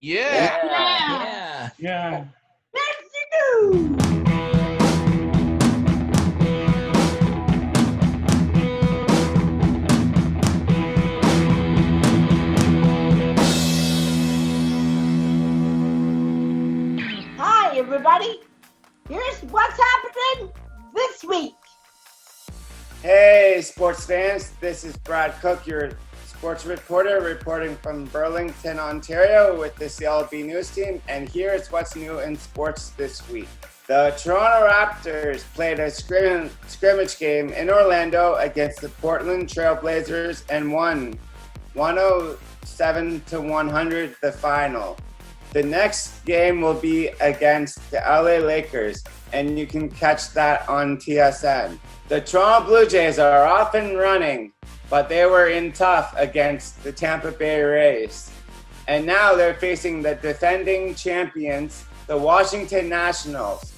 Yeah. Yeah. That's the news. Hi, everybody. Here's what's happening this week. Hey, sports fans. This is Brad Cook, your sports reporter, reporting from Burlington, Ontario with the CLB News Team. And here's what's new in sports this week. The Toronto Raptors played a scrimmage game in Orlando against the Portland Trail Blazers and won 107-100 the final. The next game will be against the LA Lakers, and you can catch that on TSN. The Toronto Blue Jays are off and running, but they were in tough against the Tampa Bay Rays. And now they're facing the defending champions, the Washington Nationals.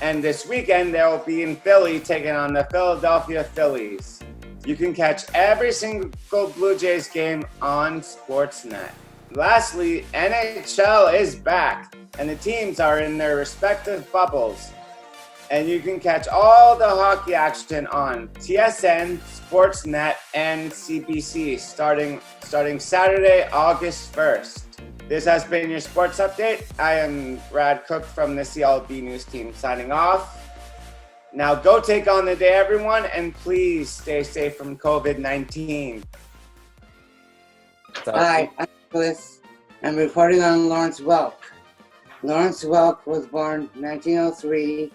And this weekend, they'll be in Philly taking on the Philadelphia Phillies. You can catch every single Blue Jays game on Sportsnet. Lastly, NHL is back, and the teams are in their respective bubbles. And you can catch all the hockey action on TSN, Sportsnet, and CBC starting Saturday, August 1st. This has been your sports update. I am Brad Cook from the CLB News Team signing off. Now go take on the day, everyone, and please stay safe from COVID-19. Hi, I'm Nicholas. I'm reporting on Lawrence Welk. Lawrence Welk was born in 1903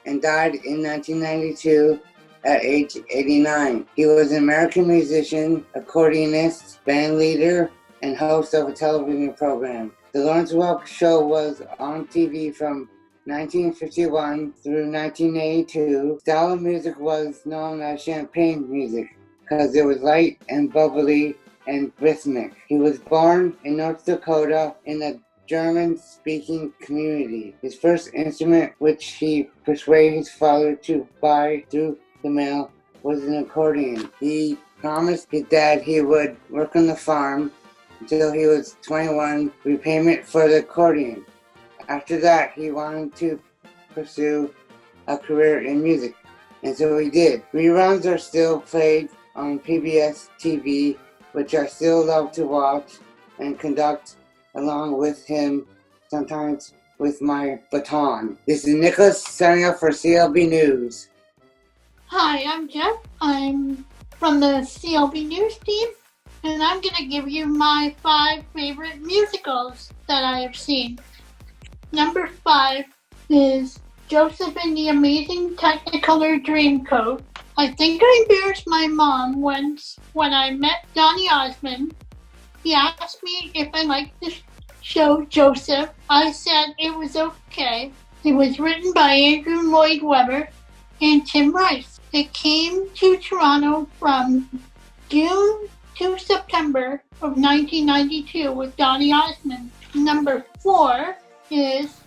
and died in 1992 at age 89. He was an American musician, accordionist, band leader, and host of a television program. The Lawrence Welk Show was on TV from 1951 through 1982. Style of music was known as champagne music because it was light and bubbly and rhythmic. He was born in North Dakota in a German-speaking community. His first instrument, which he persuaded his father to buy through the mail, was an accordion. He promised his dad he would work on the farm until he was 21, repayment for the accordion. After that, he wanted to pursue a career in music, and so he did. Reruns are still played on PBS TV, which I still love to watch and conduct along with him, sometimes with my baton. This is Nicholas signing up for CLB News. Hi, I'm Jeff. I'm from the CLB News Team, and I'm going to give you my 5 favorite musicals that I have seen. Number 5 is Joseph and the Amazing Technicolor Dreamcoat. I think I embarrassed my mom once when I met Donny Osmond. He asked me if I liked the show Joseph. I said it was okay. It was written by Andrew Lloyd Webber and Tim Rice. It came to Toronto from June to September of 1992 with Donny Osmond. Number 4 is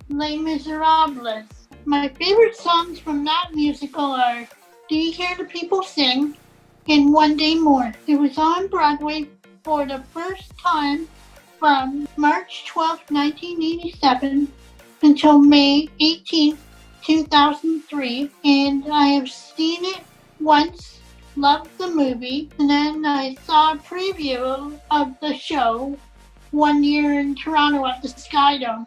Les Miserables. My favorite songs from that musical are Do You Hear the People Sing and One Day More. It was on Broadway for the first time from March 12, 1987 until May 18, 2003, and I have seen it once, loved the movie, and then I saw a preview of the show one year in Toronto at the Skydome.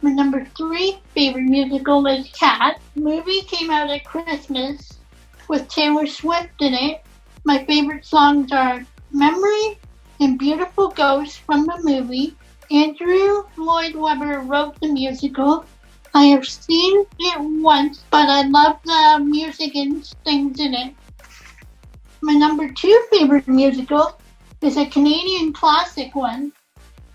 My number 3 favorite musical is Cats. The movie came out at Christmas with Taylor Swift in it. My favorite songs are Memory and Beautiful Ghost from the movie. Andrew Lloyd Webber wrote the musical. I have seen it once, but I love the music and things in it. My number 2 favorite musical is a Canadian classic one.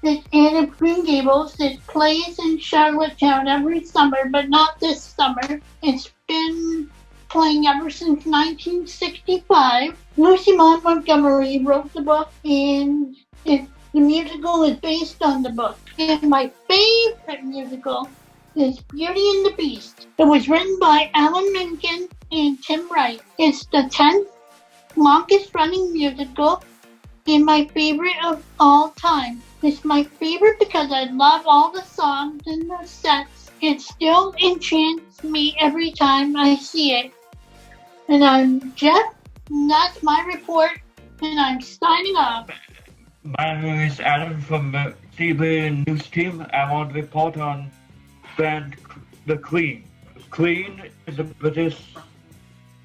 It's Anne of Green Gables. It plays in Charlottetown every summer, but not this summer. It's been playing ever since 1965. Lucy Maud Montgomery wrote the book, and the musical is based on the book. And my favorite musical is Beauty and the Beast. It was written by Alan Menken and Tim Wright. It's the 10th longest running musical and my favorite of all time. It's my favorite because I love all the songs and the sets. It still enchants me every time I see it. And I'm Jeff, and that's my report, and I'm signing off. My name is Adam from the CLB News Team. I want to report on band The Queen. Queen is a British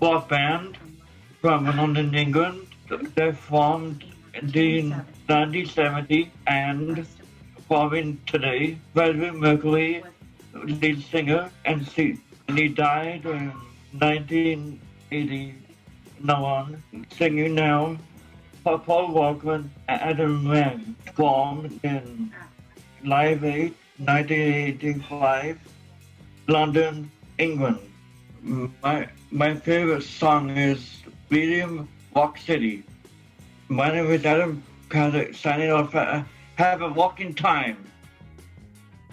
rock band from London, England. They formed in 1970 and forming today. Freddie Mercury, lead singer, and he died in 1981. Singing now. Paul Walker and Adam Wren formed in Live Aid 1985, London, England. My favorite song is Medium Walk City. My name is Adam Paddock, signing off. Have a walking time.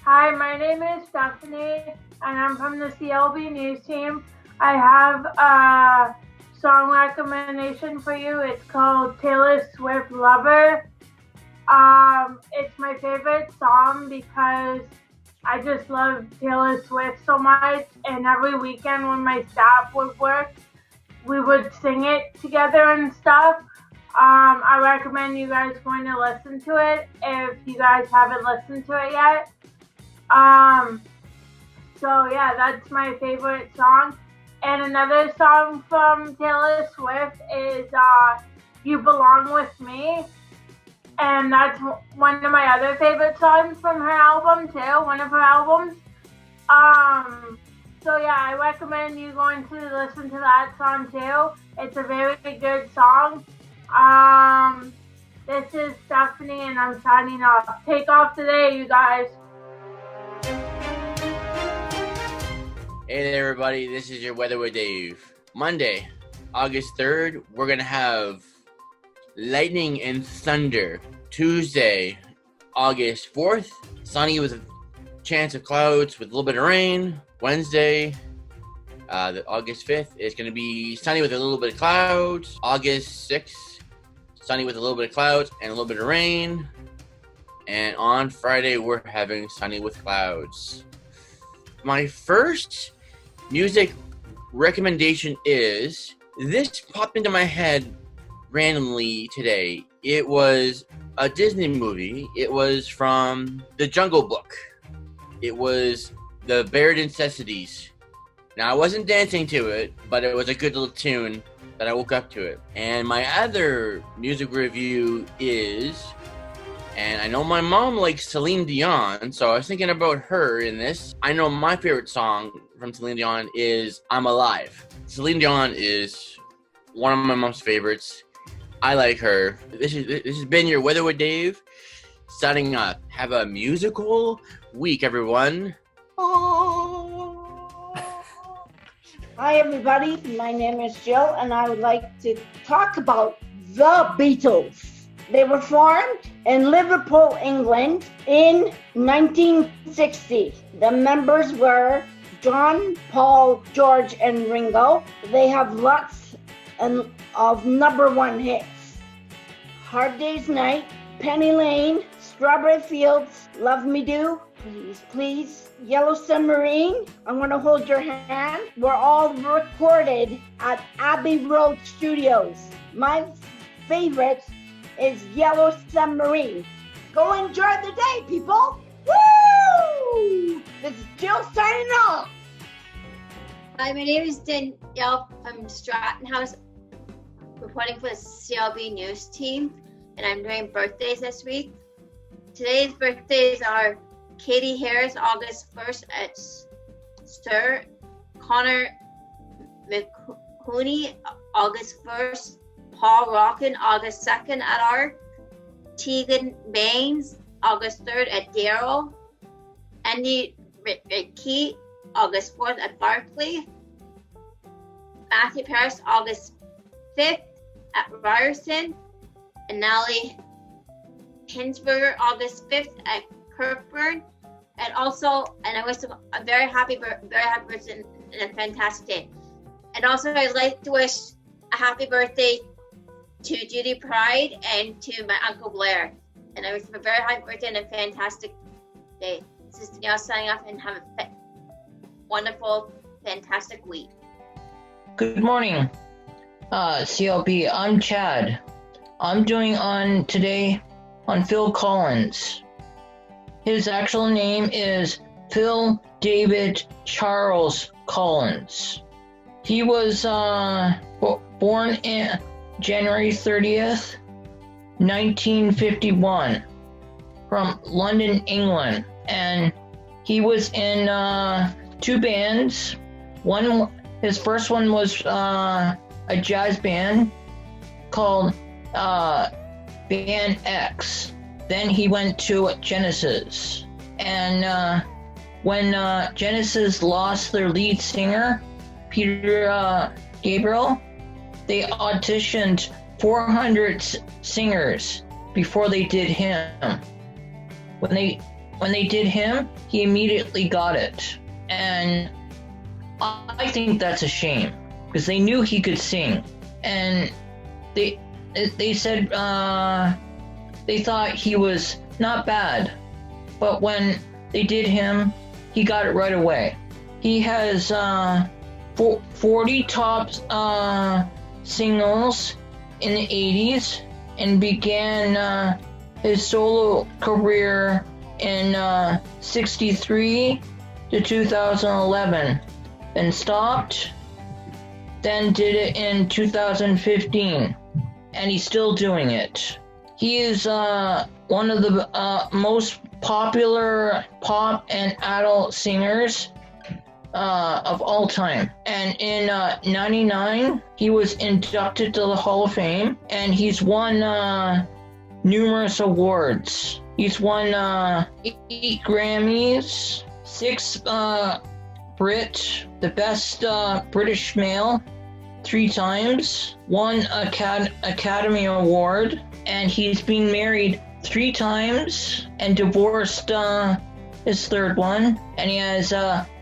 Hi, my name is Stephanie, and I'm from the CLB News Team. I have a song recommendation for you. It's called Taylor Swift Lover. It's my favorite song because I just love Taylor Swift so much, and every weekend when my staff would work, we would sing it together and stuff. I recommend you guys going to listen to it if you guys haven't listened to it yet. So yeah, that's my favorite song. And another song from Taylor Swift is You Belong With Me. And that's one of my other favorite songs from her album too, one of her albums. So yeah, I recommend you going to listen to that song too. It's a very good song. This is Stephanie and I'm signing off. Take off today, you guys. Hey there, everybody. This is your Weather with Dave. Monday, August 3rd, we're going to have lightning and thunder. Tuesday, August 4th, sunny with a chance of clouds with a little bit of rain. Wednesday, August 5th, is going to be sunny with a little bit of clouds. August 6th, sunny with a little bit of clouds and a little bit of rain. And on Friday, we're having sunny with clouds. My first music recommendation is, this popped into my head randomly today. It was a Disney movie. It was from The Jungle Book. It was The Bare Necessities. Now, I wasn't dancing to it, but it was a good little tune that I woke up to it. And my other music review is, and I know my mom likes Celine Dion, so I was thinking about her in this. I know my favorite song from Celine Dion is I'm Alive. Celine Dion is one of my mom's favorites. I like her. This has been your Weather with Dave, signing up. Have a musical week, everyone. Hi, everybody. My name is Jill, and I would like to talk about the Beatles. They were formed in Liverpool, England in 1960. The members were John, Paul, George, and Ringo. They have lots of number one hits. Hard Day's Night, Penny Lane, Strawberry Fields, Love Me Do, Please Please, Yellow Submarine, I Want to Hold Your Hand, were all recorded at Abbey Road Studios. My favorite is Yellow Submarine. Go enjoy the day, people. Woo! This is Jill signing off. Hi, my name is Danielle from Stratton House, reporting for the CLB News Team, and I'm doing birthdays this week. Today's birthdays are Katie Harris, August 1st at Sir, Connor McCooney, August 1st, Paul Rockin, August 2nd at R, Tegan Baines, August 3rd at Darrell, Andy Key, August 4th at Barclay, Matthew Paris, August 5th at Ryerson, and Nally Hinsberger, August 5th at Kirkburn, and I wish them a very happy birthday and a fantastic day. And also, I'd like to wish a happy birthday to Judy Pride, and to my Uncle Blair. And I wish them a very happy birthday and a fantastic day. This is Danielle signing off, and have a wonderful, fantastic week. Good morning, CLB. I'm Chad. I'm doing on today on Phil Collins. His actual name is Phil David Charles Collins. He was born in January 30th, 1951, from London, England, and he was in 2 bands. His first one was a jazz band called Band X. Then he went to Genesis, and when Genesis lost their lead singer, Peter Gabriel, they auditioned 400 singers before they did him. When they did him, he immediately got it. And I think that's a shame, because they knew he could sing. And they said they thought he was not bad. But when they did him, he got it right away. He has 40 top singles in the 80s, and began his solo career in 63 to 2011, then stopped, then did it in 2015, and he's still doing it. He is one of the most popular pop and adult singers of all time. And in 99, he was inducted to the Hall of Fame, and he's won numerous awards. He's won 8 Grammys, 6 Brit, the best British male, 3 times, won Academy Award, and he's been married 3 times and divorced his 3rd one, and he has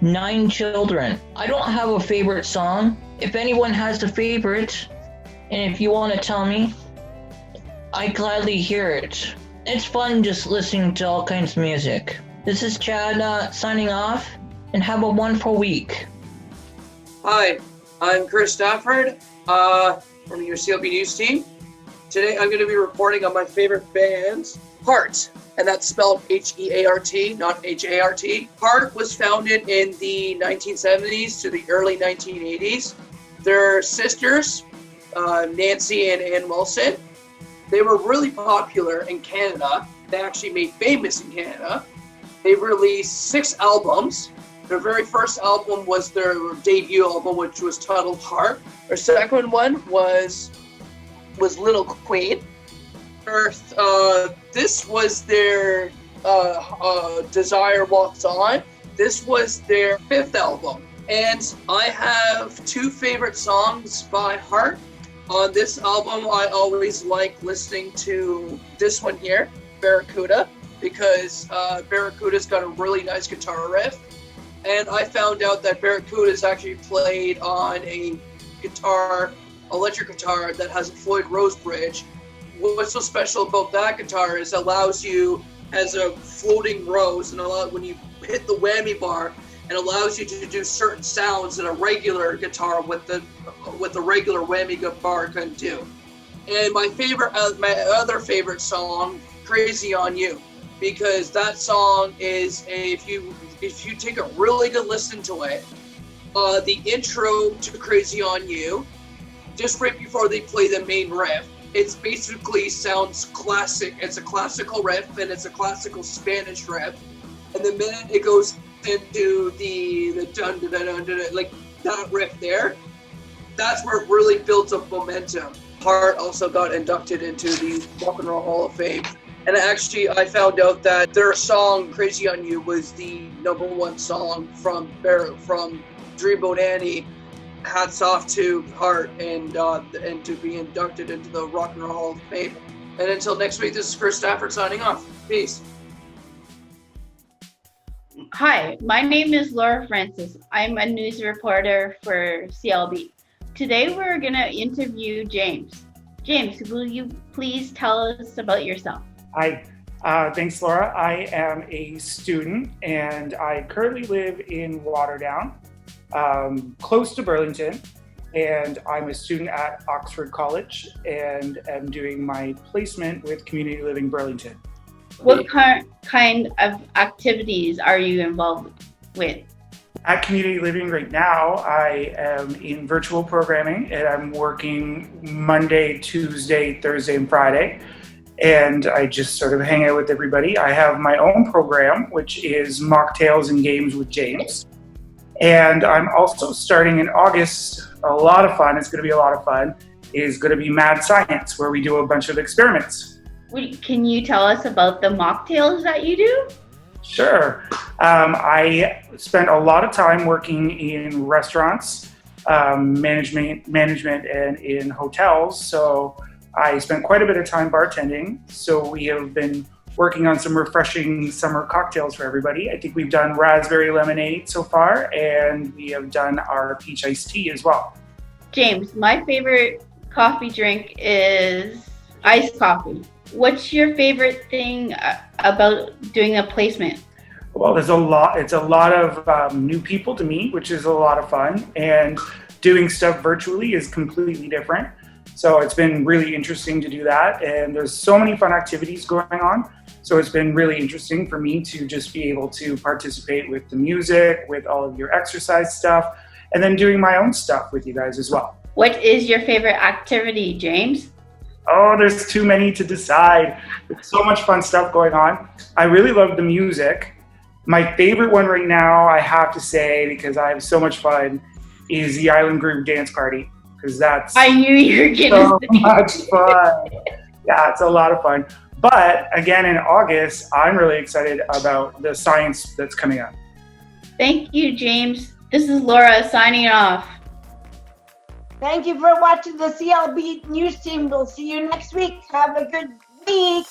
9 children. I don't have a favorite song. If anyone has a favorite, and if you want to tell me, I gladly hear it. It's fun just listening to all kinds of music. This is Chad signing off, and have a wonderful week. Hi, I'm Chris Stafford from your CLB News Team. Today I'm going to be reporting on my favorite bands, Heart, and that's spelled H-E-A-R-T, not H-A-R-T. Heart was founded in the 1970s to the early 1980s. They're sisters, Nancy and Ann Wilson. They were really popular in Canada. They actually made famous in Canada. They released 6 albums. Their very first album was their debut album, which was titled Heart. Their second one was Little Queen. This was their Desire Walks On. This was their 5th album. And I have 2 favorite songs by Heart. On this album, I always like listening to this one here, Barracuda, because Barracuda's got a really nice guitar riff. And I found out that Barracuda is actually played on a guitar, electric guitar that has a Floyd Rose bridge. What's so special about that guitar is it allows you as a floating rose, and when you hit the whammy bar, it allows you to do certain sounds that a regular guitar with the regular whammy bar couldn't do. And my other favorite song, Crazy on You, because that song is if you take a really good listen to it, the intro to Crazy on You, just right before they play the main riff, it basically sounds classic. It's a classical riff, and it's a classical Spanish riff. And the minute it goes into the dun dun dun dun, like that riff there, that's where it really builds up momentum. Heart also got inducted into the Rock and Roll Hall of Fame. And actually, I found out that their song "Crazy on You" was the #1 song from Dreamboat Annie. Hats off to Heart and to be inducted into the Rock and Roll Hall of Fame. And until next week, this is Chris Stafford signing off. Peace. Hi, my name is Laura Francis. I'm a news reporter for CLB. Today we're going to interview James. James, will you please tell us about yourself? Hi, thanks, Laura. I am a student and I currently live in Waterdown, close to Burlington. And I'm a student at Oxford College and am doing my placement with Community Living Burlington. What kind of activities are you involved with? At Community Living right now, I am in virtual programming and I'm working Monday, Tuesday, Thursday, and Friday. And I just sort of hang out with everybody. I have my own program, which is Mocktails and Games with James. And I'm also starting in August, a lot of fun, it's gonna be a lot of fun, is gonna be Mad Science, where we do a bunch of experiments. Can you tell us about the mocktails that you do? Sure. I spent a lot of time working in restaurants, management and in hotels. So I spent quite a bit of time bartending. So we have been working on some refreshing summer cocktails for everybody. I think we've done raspberry lemonade so far, and we have done our peach iced tea as well. James, my favorite coffee drink is iced coffee. What's your favorite thing about doing a placement? Well, it's a lot of new people to meet, which is a lot of fun. And doing stuff virtually is completely different. So it's been really interesting to do that. And there's so many fun activities going on. So it's been really interesting for me to just be able to participate with the music, with all of your exercise stuff, and then doing my own stuff with you guys as well. What is your favorite activity, James? Oh, there's too many to decide. There's so much fun stuff going on. I really love the music. My favorite one right now, I have to say, because I have so much fun, is the Island Groove Dance Party. Because that's I knew you were gonna so much fun. Yeah, it's a lot of fun. But again, in August, I'm really excited about the science that's coming up. Thank you, James. This is Laura signing off. Thank you for watching the CLB News Team. We'll see you next week. Have a good week.